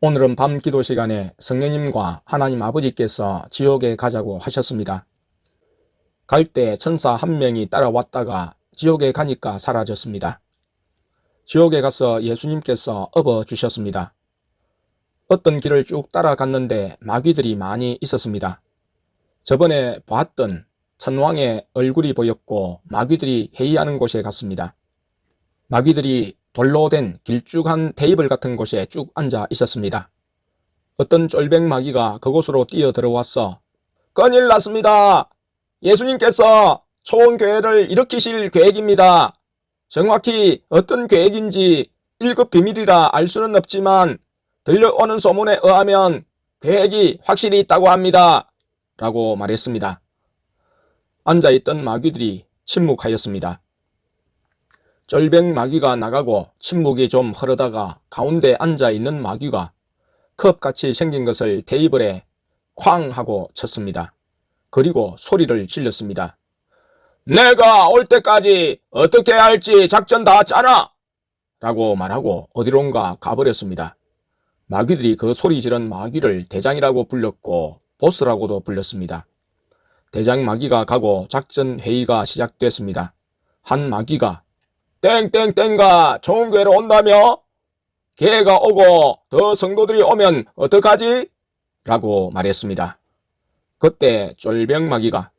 오늘은 밤 기도 시간에 성령님과 하나님 아버지께서 지옥에 가자고 하셨습니다. 갈 때 천사 한 명이 따라왔다가 지옥에 가니까 사라졌습니다. 지옥에 가서 예수님께서 업어주셨습니다. 어떤 길을 쭉 따라갔는데 마귀들이 많이 있었습니다. 저번에 봤던 천왕의 얼굴이 보였고 마귀들이 회의하는 곳에 갔습니다. 마귀들이 돌로 된 길쭉한 테이블 같은 곳에 쭉 앉아 있었습니다. 어떤 쫄병 마귀가 그곳으로 뛰어 들어와서 큰일 났습니다. 예수님께서 초원교회를 일으키실 계획입니다. 정확히 어떤 계획인지 1급 비밀이라 알 수는 없지만 들려오는 소문에 의하면 계획이 확실히 있다고 합니다. 라고 말했습니다. 앉아있던 마귀들이 침묵하였습니다. 쫄병 마귀가 나가고 침묵이 좀 흐르다가 가운데 앉아있는 마귀가 컵같이 생긴 것을 테이블에 쾅 하고 쳤습니다. 그리고 소리를 질렀습니다. 내가 올 때까지 어떻게 할지 작전 다 짜라! 라고 말하고 어디론가 가버렸습니다. 마귀들이 그 소리 지른 마귀를 대장이라고 불렀고 보스라고도 불렸습니다. 대장 마귀가 가고 작전 회의가 시작됐습니다. 한 마귀가 땡땡땡가 좋은 교회로 온다며? 걔가 오고 더 성도들이 오면 어떡하지? 라고 말했습니다. 그때 쫄병 마귀가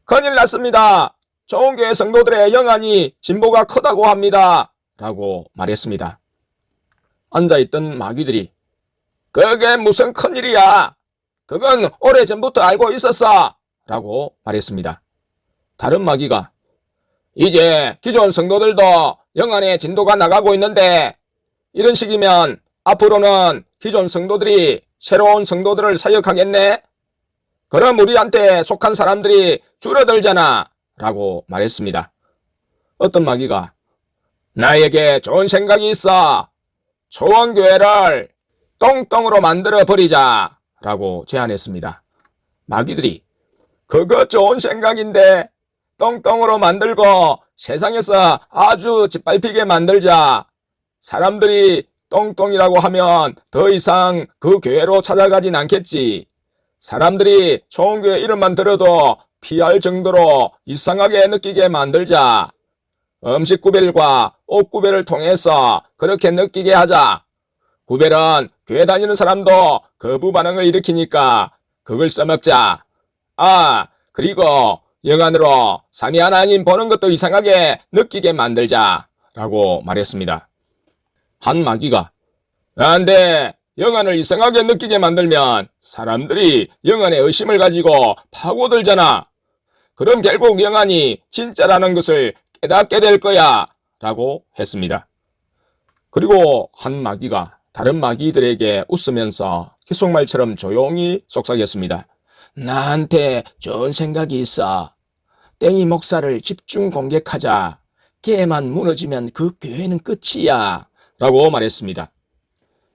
큰일 났습니다. 좋은 교회 성도들의 영안이 진보가 크다고 합니다. 라고 말했습니다. 앉아있던 마귀들이 그게 무슨 큰일이야? 그건 오래전부터 알고 있었어. 라고 말했습니다. 다른 마귀가 이제 기존 성도들도 영안의 진도가 나가고 있는데 이런 식이면 앞으로는 기존 성도들이 새로운 성도들을 사역하겠네? 그럼 우리한테 속한 사람들이 줄어들잖아. 라고 말했습니다. 어떤 마귀가 나에게 좋은 생각이 있어. 초원교회를 똥똥으로 만들어 버리자. 라고 제안했습니다. 마귀들이 그거 좋은 생각인데 똥똥으로 만들고 세상에서 아주 짓밟히게 만들자. 사람들이 똥똥이라고 하면 더 이상 그 교회로 찾아가진 않겠지. 사람들이 좋은 교회 이름만 들어도 피할 정도로 이상하게 느끼게 만들자. 음식 구별과 옷 구별을 통해서 그렇게 느끼게 하자. 구별은 교회 다니는 사람도 거부 반응을 일으키니까 그걸 써먹자. 그리고 영안으로 삼위 하나님 보는 것도 이상하게 느끼게 만들자. 라고 말했습니다. 한 마귀가 안 돼. 영안을 이상하게 느끼게 만들면 사람들이 영안에 의심을 가지고 파고들잖아. 그럼 결국 영안이 진짜라는 것을 깨닫게 될 거야. 라고 했습니다. 그리고 한 마귀가 다른 마귀들에게 웃으면서 귓속말처럼 조용히 속삭였습니다. 나한테 좋은 생각이 있어. 땡이 목사를 집중 공격하자. 걔만 무너지면 그 교회는 끝이야. 라고 말했습니다.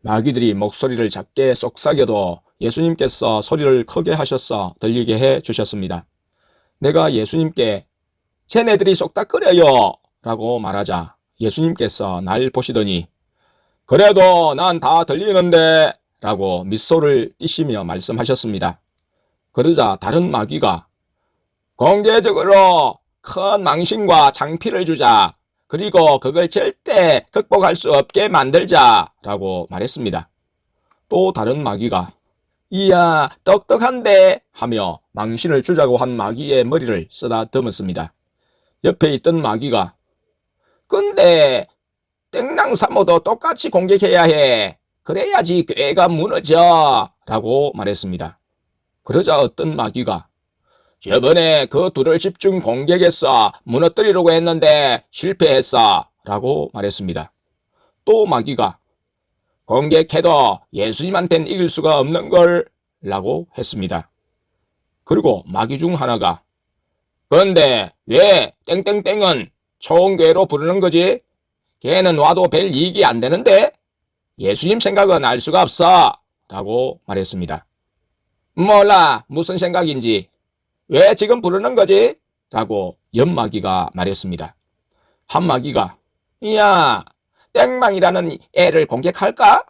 마귀들이 목소리를 작게 속삭여도 예수님께서 소리를 크게 하셔서 들리게 해 주셨습니다. 내가 예수님께 쟤네들이 쏙닥거려요. 라고 말하자 예수님께서 날 보시더니 그래도 난 다 들리는데 라고 미소를 띠시며 말씀하셨습니다. 그러자 다른 마귀가 공개적으로 큰 망신과 창피를 주자. 그리고 그걸 절대 극복할 수 없게 만들자. 라고 말했습니다. 또 다른 마귀가 이야 똑똑한데 하며 망신을 주자고 한 마귀의 머리를 쓰다듬었습니다. 옆에 있던 마귀가 근데 땡랑사모도 똑같이 공격해야 해. 그래야지 교회가 무너져. 라고 말했습니다. 그러자 어떤 마귀가 저번에 그 둘을 집중 공격해서 무너뜨리려고 했는데 실패했어. 라고 말했습니다. 또 마귀가 공격해도 예수님한테는 이길 수가 없는 걸 라고 했습니다. 그리고 마귀 중 하나가 근데 왜 땡땡땡은 초원교회로 부르는 거지? 걔는 와도 별 이익이 안 되는데? 예수님 생각은 알 수가 없어. 라고 말했습니다. 몰라 무슨 생각인지. 왜 지금 부르는 거지? 라고 옆마귀가 말했습니다. 한 마귀가 이야 땡망이라는 애를 공격할까?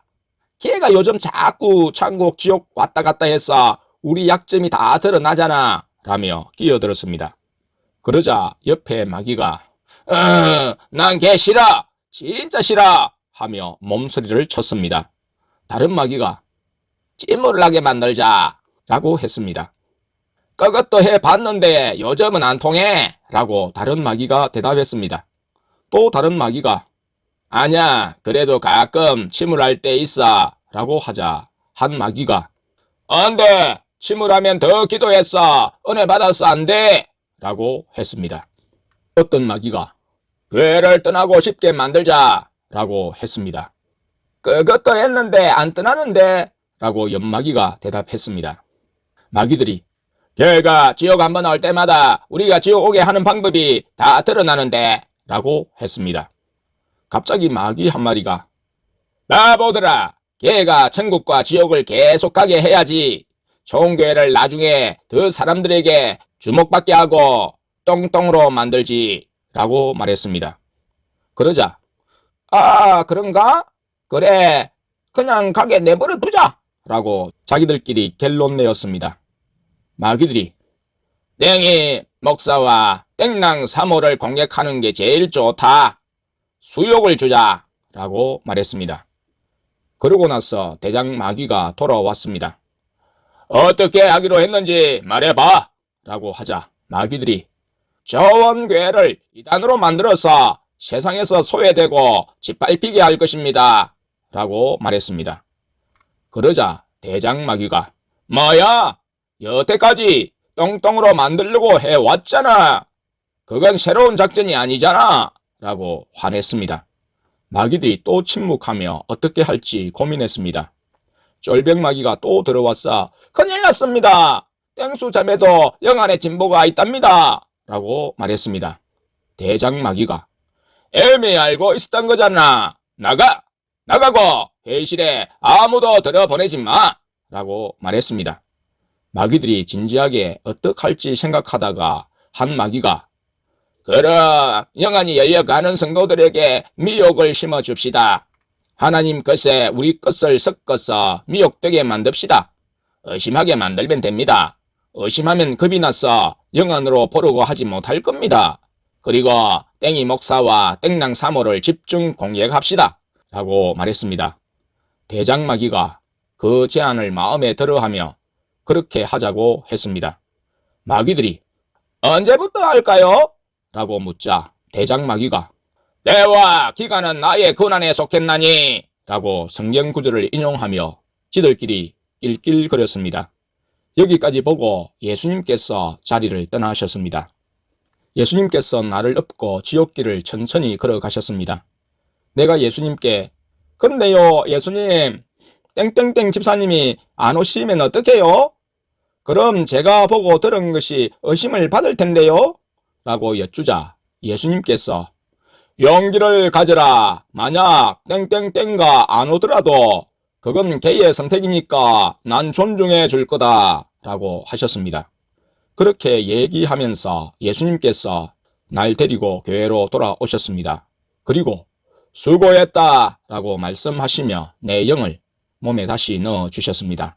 걔가 요즘 자꾸 천국 지옥 왔다 갔다 해서 우리 약점이 다 드러나잖아 라며 끼어들었습니다. 그러자 옆에 마귀가 난 걔 싫어 진짜 싫어 하며 몸소리를 쳤습니다. 다른 마귀가 찜을 나게 만들자 라고 했습니다. 그것도 해봤는데 요즘은 안 통해 라고 다른 마귀가 대답했습니다. 또 다른 마귀가 아냐 그래도 가끔 침울할 때 있어 라고 하자 한 마귀가 안돼 침울하면 더 기도했어 은혜 받았어 안돼 라고 했습니다. 어떤 마귀가 교회를 떠나고 싶게 만들자 라고 했습니다. 그것도 했는데 안 떠나는데 라고 옆마귀가 대답했습니다. 마귀들이 걔가 지옥 한번 올 때마다 우리가 지옥 오게 하는 방법이 다 드러나는데 라고 했습니다. 갑자기 마귀 한 마리가 나보더라 걔가 천국과 지옥을 계속 가게 해야지 좋은 교회를 나중에 더 사람들에게 주목받게 하고 똥똥으로 만들지 라고 말했습니다. 그러자 그런가? 그래 그냥 가게 내버려 두자 라고 자기들끼리 결론 내었습니다. 마귀들이 땡이 목사와 땡랑 사모를 공격하는 게 제일 좋다. 수욕을 주자 라고 말했습니다. 그러고 나서 대장 마귀가 돌아왔습니다. 어떻게 하기로 했는지 말해봐 라고 하자 마귀들이 저원교회를 이단으로 만들어서 세상에서 소외되고 짓밟히게 할 것입니다 라고 말했습니다. 그러자 대장 마귀가 뭐야 여태까지 똥똥으로 만들려고 해왔잖아. 그건 새로운 작전이 아니잖아 라고 화냈습니다. 마귀들이 또 침묵하며 어떻게 할지 고민했습니다. 쫄병마귀가 또 들어왔어 큰일 났습니다. 땡수 자매도 영안에 진보가 있답니다 라고 말했습니다. 대장마귀가 애미 알고 있었던 거잖아. 나가고 회의실에 아무도 들여보내지 마 라고 말했습니다. 마귀들이 진지하게 어떡할지 생각하다가 한 마귀가 그럼 영안이 열려가는 성도들에게 미혹을 심어줍시다. 하나님 것에 우리 것을 섞어서 미혹되게 만듭시다. 의심하게 만들면 됩니다. 의심하면 겁이 나서 영안으로 보려고 하지 못할 겁니다. 그리고 땡이 목사와 땡랑 사모를 집중 공격합시다 라고 말했습니다. 대장마귀가 그 제안을 마음에 들어하며 그렇게 하자고 했습니다. 마귀들이 언제부터 할까요? 라고 묻자 대장마귀가 때와 기간은 나의 권한에 속했나니 라고 성경 구절을 인용하며 지들끼리 낄낄거렸습니다. 여기까지 보고 예수님께서 자리를 떠나셨습니다. 예수님께서 나를 업고 지옥길을 천천히 걸어가셨습니다. 내가 예수님께 근데요 예수님 땡땡땡 집사님이 안 오시면 어떡해요? 그럼 제가 보고 들은 것이 의심을 받을 텐데요? 라고 여쭈자 예수님께서 용기를 가져라. 만약 땡땡땡가 안 오더라도 그건 걔의 선택이니까 난 존중해 줄 거다 라고 하셨습니다. 그렇게 얘기하면서 예수님께서 날 데리고 교회로 돌아오셨습니다. 그리고 수고했다 라고 말씀하시며 내 영을 몸에 다시 넣어 주셨습니다.